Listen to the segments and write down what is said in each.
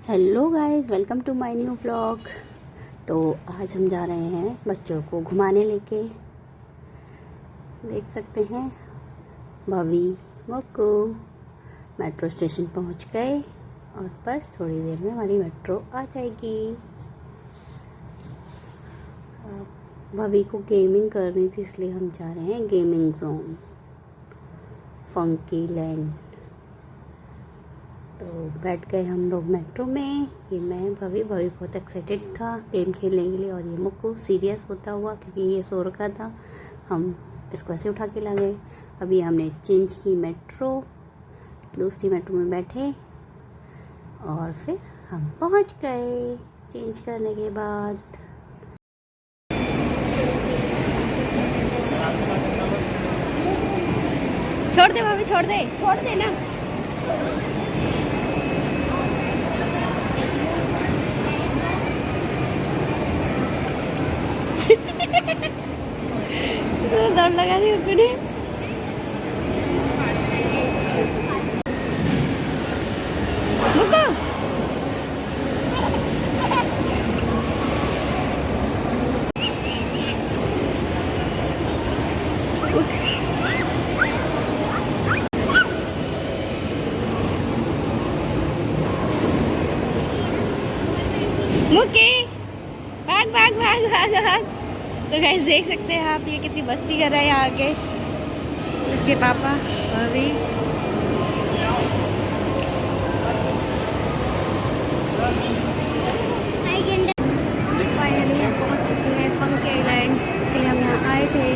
Hello guys, welcome to my new blog. तो आज हम जा रहे हैं बच्चों को घुमाने लेके। देख सकते हैं भाभी मोको मेट्रो स्टेशन पहुंच गए और बस थोड़ी देर में हमारी मेट्रो आ जाएगी। भाभी को गेमिंग करनी थी इसलिए हम जा रहे हैं गेमिंग जोन फंकी लैंड। तो बैठ गए हम लोग मेट्रो में। ये मैं भाभी बहुत एक्साइटेड था गेम खेलने के लिए, और ये मुक्कू सीरियस होता हुआ क्योंकि ये सो रखा था। हम इसको ऐसे उठा के ला गए। अभी हमने चेंज की मेट्रो, दूसरी मेट्रो में बैठे और फिर हम पहुंच गए चेंज करने के बाद। छोड़ दे भाभी, छोड़ दे ना। दौड़ लगा दी उसने। मुको मुके भाग भाग भाग भाग भाग। तो गाइस देख सकते हैं आप, ये कितनी मस्ती कर रहा है यहाँ आके उसके पापा। अभी फाइनली हम पहुँच चुके हैं फंकी आइलैंड। इसके लिए हम यहाँ आए थे।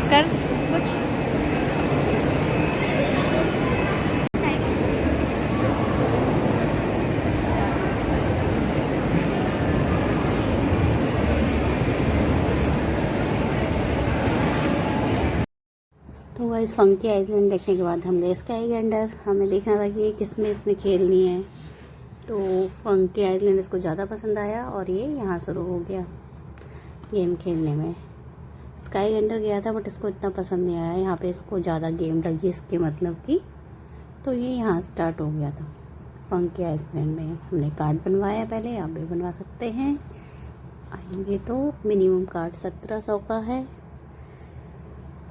कर कुछ तो गाइस फंकी आइलैंड देखने के बाद हम गए स्काई के अंदर। हमें देखना था कि किस में इसने खेलनी है। तो फंकी आइलैंड इसको ज़्यादा पसंद आया और ये यहाँ शुरू हो गया गेम खेलने में। स्काई के अंदर गया था बट इसको इतना पसंद नहीं आया। यहाँ पे इसको ज़्यादा गेम लगी इसके मतलब की, तो ये यहाँ स्टार्ट हो गया था फंकी आइलैंड में। हमने कार्ड बनवाया पहले, आप भी बनवा सकते हैं। आएंगे तो मिनिमम कार्ड 1700 का है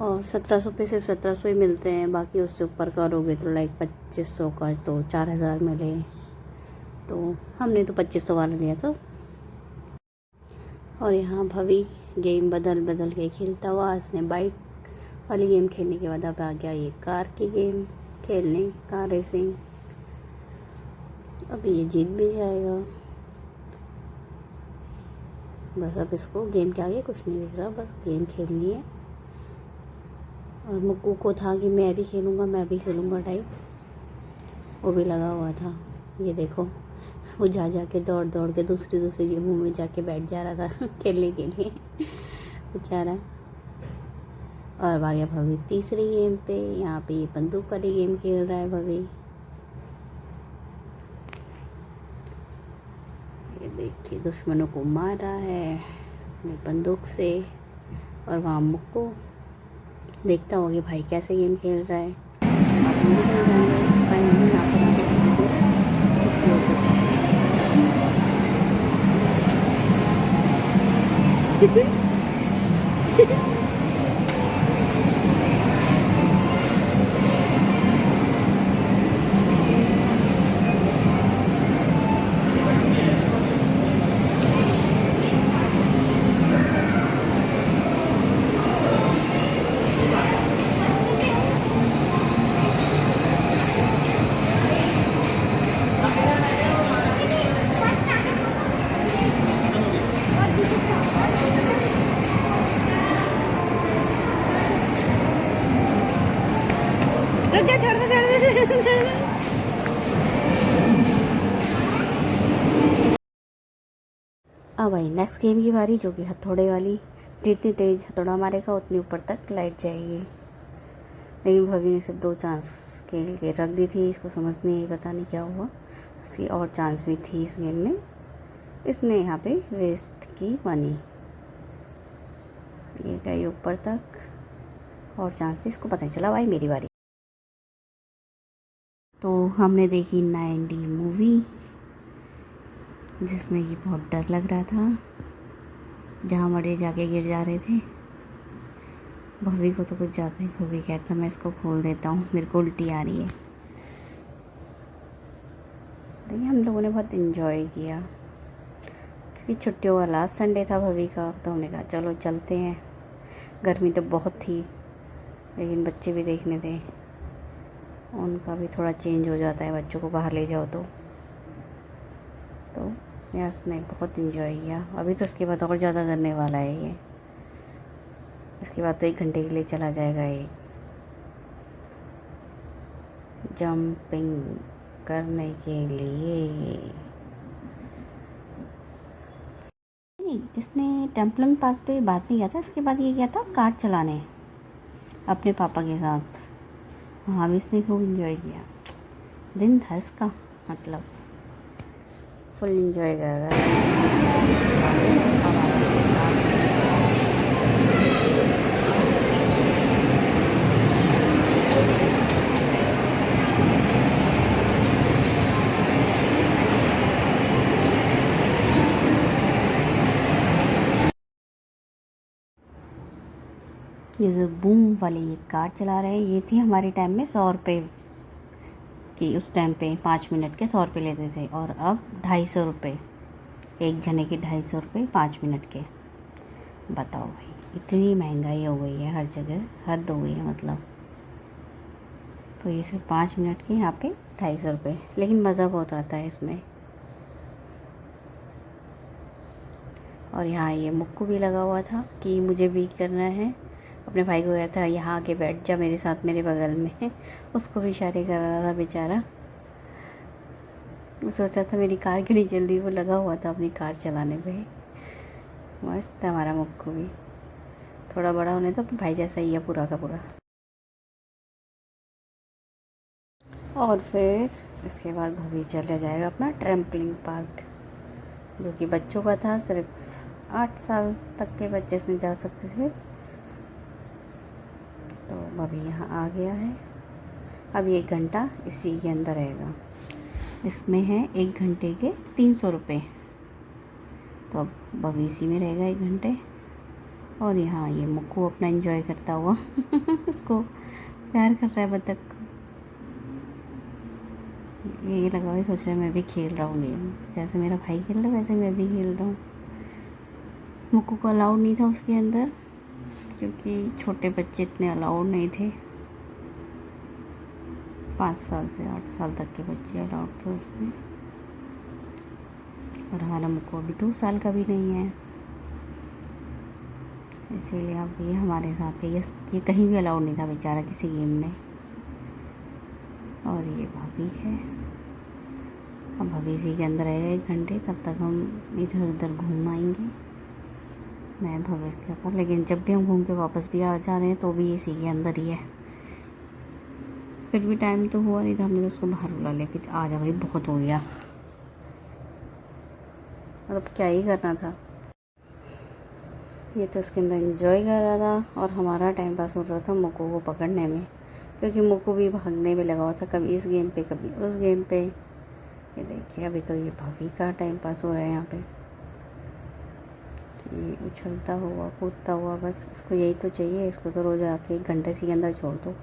और 1700 पे सिर्फ 1700 ही मिलते हैं। बाकी उससे ऊपर करोगे तो लाइक 2500 का तो 4000 मिले। तो हमने तो 2500 वाला लिया था। और यहाँ भवी गेम बदल बदल के खेलता हुआ, इसने बाइक वाली गेम खेलने के बाद अब आ गया ये कार की गेम खेलने, कार रेसिंग। अभी ये जीत भी जाएगा। बस अब इसको गेम के आगे कुछ नहीं दिख रहा, बस गेम खेलनी है। और मुक्कू को था कि मैं भी खेलूँगा टाइप, वो भी लगा हुआ था। ये देखो वो जा के दौड़ के दूसरी गेमों में जाके बैठ जा रहा था खेलने के लिए बेचारा। और आ गया भवी तीसरी गेम पे। यहाँ पे ये बंदूक वाली गेम खेल रहा है भवी। ये देखिए दुश्मनों को मार रहा है अपनी बंदूक से। और वहाँ मुक्कू देखता होगा कि भाई कैसे गेम खेल रहा है। अब हम भी खेल जाएंगे फाइनली। यहाँ पर रुक जा, छोड़ दे। अब भाई नेक्स्ट गेम की बारी, जो कि हथौड़े वाली। जितनी तेज हथौड़ा मारेगा उतनी ऊपर तक लाइट जाएगी। लेकिन भाभी ने सिर्फ 2 चांस खेल के रख दी थी। इसको समझ नहीं आई, पता नहीं क्या हुआ। इसकी और चांस भी थी इस गेम में, इसने यहाँ पे वेस्ट की मनी। ये गई ऊपर तक और चांस थी, इसको पता नहीं चला। भाई मेरी बारी। तो हमने देखी 90 मूवी, जिसमें कि बहुत डर लग रहा था, जहाँ मरे जाके गिर जा रहे थे। भव्य को तो कुछ ज़्यादा ही, भव्य कहता मैं इसको खोल देता हूँ, मेरे को उल्टी आ रही है। देखिए हम लोगों ने बहुत इन्जॉय किया, क्योंकि छुट्टियों का लास्ट संडे था भव्य का, तो हमने कहा चलो चलते हैं। गर्मी तो बहुत थी, लेकिन बच्चे भी देखने थे, उनका भी थोड़ा चेंज हो जाता है, बच्चों को बाहर ले जाओ तो यस ने बहुत इन्जॉय किया। अभी तो उसके बाद और ज़्यादा करने वाला है ये, इसके बाद तो 1 घंटे के लिए चला जाएगा ये जंपिंग करने के लिए। नहीं, इसने टेम्पलिंग पार्क तो ये बाद में गया था, इसके बाद ये गया था कार चलाने अपने पापा के साथ। हाँ भी इसने खूब इन्जॉय किया, दिन था इसका, मतलब फुल इन्जॉय कर रहा है। ये जो बूम वाली ये कार चला रहे हैं, ये थी हमारे टाइम में 100 रुपये की, उस टाइम पे 5 मिनट के 100 रुपये लेते थे, और अब 250 रुपये, एक जने के 250 रुपये 5 मिनट के। बताओ भाई, इतनी महंगाई हो गई है हर जगह, हद हो गई है मतलब। तो ये सिर्फ 5 मिनट के, यहाँ पे 250 रुपये, लेकिन मज़ा बहुत आता है इसमें। और यहाँ ये मुक्कू भी लगा हुआ था कि मुझे भी करना है, अपने भाई को कह रहा था यहाँ आके बैठ जा मेरे साथ, मेरे बगल में। उसको भी इशारे कर रहा था बेचारा, सोच रहा था मेरी कार क्यों नहीं चल रही, वो लगा हुआ था अपनी कार चलाने पे। मस्त है हमारा मुक्कू भी, थोड़ा बड़ा होने तो भाई जैसा ही है पूरा का पूरा। और फिर इसके बाद भाभी चला जाएगा अपना ट्रैम्पलिंग पार्क, जो कि बच्चों का था, सिर्फ 8 साल तक के बच्चे इसमें जा सकते थे। तो भाभी यहाँ आ गया है, अब 1 घंटा इसी के अंदर रहेगा। इसमें है 1 घंटे के 300 रुपये, तो अब भाभी इसी में रहेगा 1 घंटे। और यहाँ ये मुक्कू अपना एंजॉय करता हुआ उसको प्यार कर रहा है बतख। ये लगा हुआ सोच रहा है मैं भी खेल रहा हूँ गेम, जैसे मेरा भाई खेल रहा है वैसे मैं भी खेल रहा हूँ। मुक्कू को अलाउड नहीं था उसके अंदर, क्योंकि छोटे बच्चे इतने अलाउड नहीं थे, 5 साल से 8 साल तक के बच्चे अलाउड थे उसमें। और हमारा मुक्कू अभी 2 साल का भी नहीं है, इसीलिए अब ये हमारे साथ है। ये कहीं भी अलाउड नहीं था बेचारा किसी गेम में। और ये भाभी है, अब भाभी इसी के अंदर रहेगा 1 घंटे, तब तक हम इधर उधर घूम आएंगे, मैं भव्य के पास। लेकिन जब भी हम घूम के वापस भी आ जा रहे हैं तो भी इसी के अंदर ही है। फिर भी टाइम तो हुआ नहीं था, हमने तो उसको बाहर बुला लिया कि आ जा भाई, बहुत हो गया, मतलब क्या ही करना था। ये तो उसके अंदर एंजॉय कर रहा था, और हमारा टाइम पास हो रहा था मुक्कू को पकड़ने में, क्योंकि मुक्कू भी भागने में लगा हुआ था, कभी इस गेम पे कभी उस गेम पे। ये देखिए अभी तो ये भाभी का टाइम पास हो रहा है यहाँ पे, ये उछलता हुआ कूदता हुआ, बस इसको यही तो चाहिए। इसको तो रोज़ आके 1 घंटे से के अंदर छोड़ दो,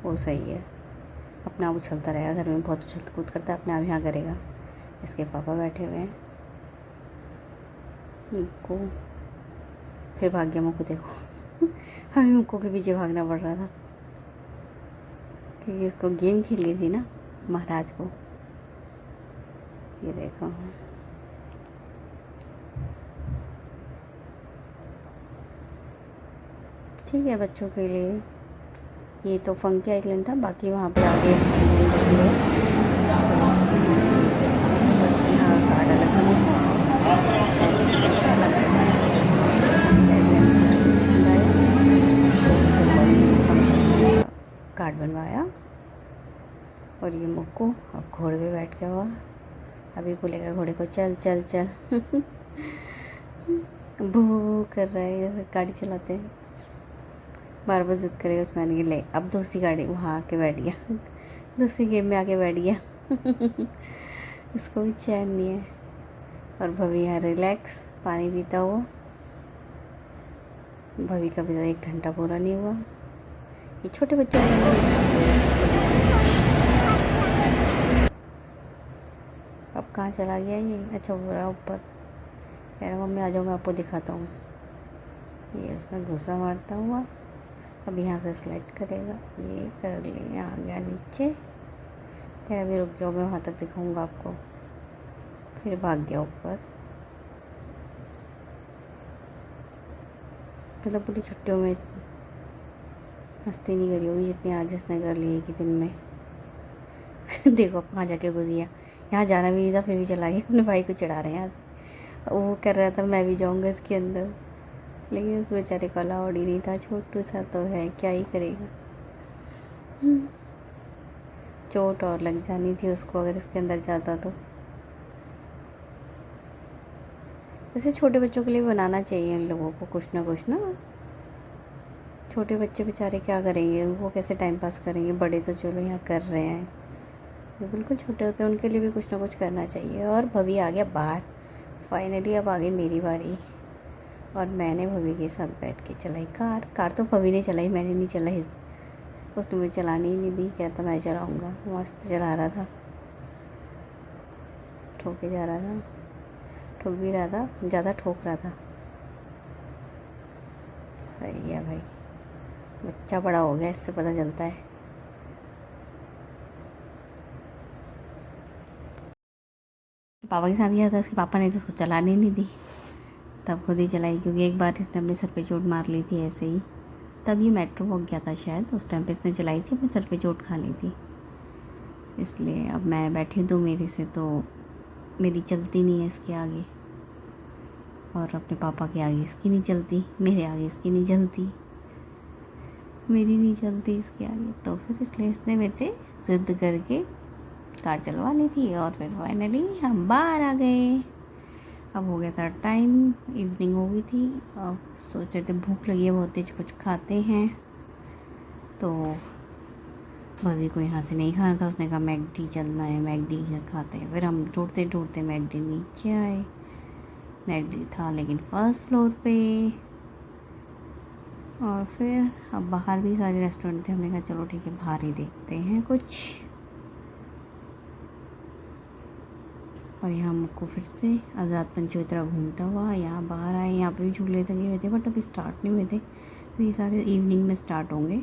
वो सही है, अपना उछलता रहेगा। घर में बहुत उछल कूद करता है, अपने आप यहाँ करेगा। इसके पापा बैठे हुए हैं, मुक्कू फिर भाग गया। मुक्कू देखो हमें मुक्कू के पीछे भागना पड़ रहा था, क्योंकि उसको गेम खेली थी ना महाराज को। ये देखो ठीक है बच्चों के लिए। ये तो फंकी आइलैंड था, बाकी वहाँ पे आगे कार्ड बनवाया। और ये मुक्कू अब घोड़े पे बैठ गया हुआ, अभी बोलेगा घोड़े को चल चल चल भू कर रहा है जैसे गाड़ी चलाते हैं, बार बार जिद करेगा उसमें आने के लिए। अब दूसरी गाड़ी वहाँ आके बैठ गया दूसरी गेम में आके बैठ गया। उसको भी चैन नहीं है। और भवी यहाँ रिलैक्स पानी पीता हुआ। भवी का भी तो 1 घंटा पूरा नहीं हुआ। ये छोटे बच्चों अब कहाँ चला गया ये? अच्छा वो रहा ऊपर। कह रहा मम्मी आ जाओ मैं आपको दिखाता हूँ। ये उसमें घुसा मारता हुआ अब यहाँ से स्लाइड करेगा। ये कर लिया, आ गया नीचे। कह रहा अभी रुक जाओ मैं वहाँ तक दिखाऊंगा आपको। फिर भाग गया ऊपर। मतलब पूरी छुट्टियों में मस्ती नहीं करी होगी जितनी आज इसने कर ली एक ही दिन में। देखो कहाँ जाके घुस गया। यहाँ जाना भी नहीं था फिर भी चला गया। अपने भाई को चढ़ा रहे हैं यहाँ से। वो कर रहा था मैं भी जाऊँगा इसके अंदर, लेकिन उस बेचारे को अलाउड ही नहीं था। छोटू सा तो है, क्या ही करेगा। चोट और लग जानी थी उसको अगर इसके अंदर जाता तो। वैसे छोटे बच्चों के लिए बनाना चाहिए इन लोगों को कुछ ना कुछ ना। छोटे बच्चे बेचारे क्या करेंगे, वो कैसे टाइम पास करेंगे। बड़े तो चलो यहाँ कर रहे हैं, जो बिल्कुल छोटे होते हैं उनके लिए भी कुछ ना कुछ करना चाहिए। और भवी आ गया बाहर। फाइनली अब आ गई मेरी बारी। और मैंने भवी के साथ बैठ के चलाई कार तो भवी ने चलाई, मैंने नहीं चलाई। उसने मुझे चलानी ही नहीं दी, कहता मैं चलाऊँगा। मस्त चला रहा था, ठोके जा रहा था, ठोक भी रहा था, ज़्यादा ठोक रहा था। सही है भाई, बच्चा बड़ा हो गया इससे पता चलता है। पापा के साथ गया था, उसके पापा ने तो उसको चलाने नहीं दी, तब खुद ही चलाई। क्योंकि एक बार इसने अपने सर पे चोट मार ली थी ऐसे ही। तब ये मेट्रो वॉक गया था शायद, उस टाइम पे इसने चलाई थी, अपने सर पे चोट खा ली थी। इसलिए अब मैं बैठी हूँ तो मेरे से तो मेरी चलती नहीं है इसके आगे, और अपने पापा के आगे इसकी नहीं चलती, मेरे आगे इसकी नहीं चलती, मेरी नहीं चलती इसके आगे। तो फिर इसलिए इसने मेरे से ज़िद करके कार चलवा ली थी। और फिर फाइनली हम बाहर आ गए। अब हो गया था टाइम, इवनिंग हो गई थी। अब सोच रहे थे भूख लगी है बहुत तेज, कुछ खाते हैं। तो भवी को यहाँ से नहीं खाना था, उसने कहा मैकडी चलना है, मैकडी खाते हैं। फिर हम ढूंढते ढूंढते मैकडी नीचे आए। मैकडी था लेकिन फर्स्ट फ्लोर पे। और फिर अब बाहर भी सारे रेस्टोरेंट थे, हमने कहा चलो ठीक है बाहर ही देखते हैं कुछ। और यहाँ हमको फिर से आज़ाद पंछी की तरह घूमता हुआ यहाँ बाहर आए। यहाँ पे भी झूले लगे हुए थे बट अभी स्टार्ट नहीं हुए थे, तो ये सारे इवनिंग में स्टार्ट होंगे।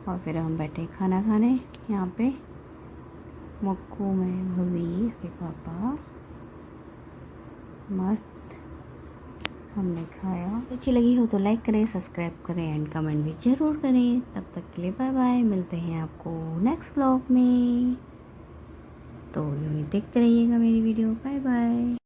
और फिर हम बैठे खाना खाने यहाँ पे मक्कू में। भवी इसके पापा, मस्त हमने खाया। अच्छी लगी हो तो लाइक करें, सब्सक्राइब करें एंड कमेंट भी ज़रूर करें। तब तक के लिए बाय बाय, मिलते हैं आपको नेक्स्ट व्लॉग में। तो यूँ ही देखते रहिएगा मेरी वीडियो। Bye bye.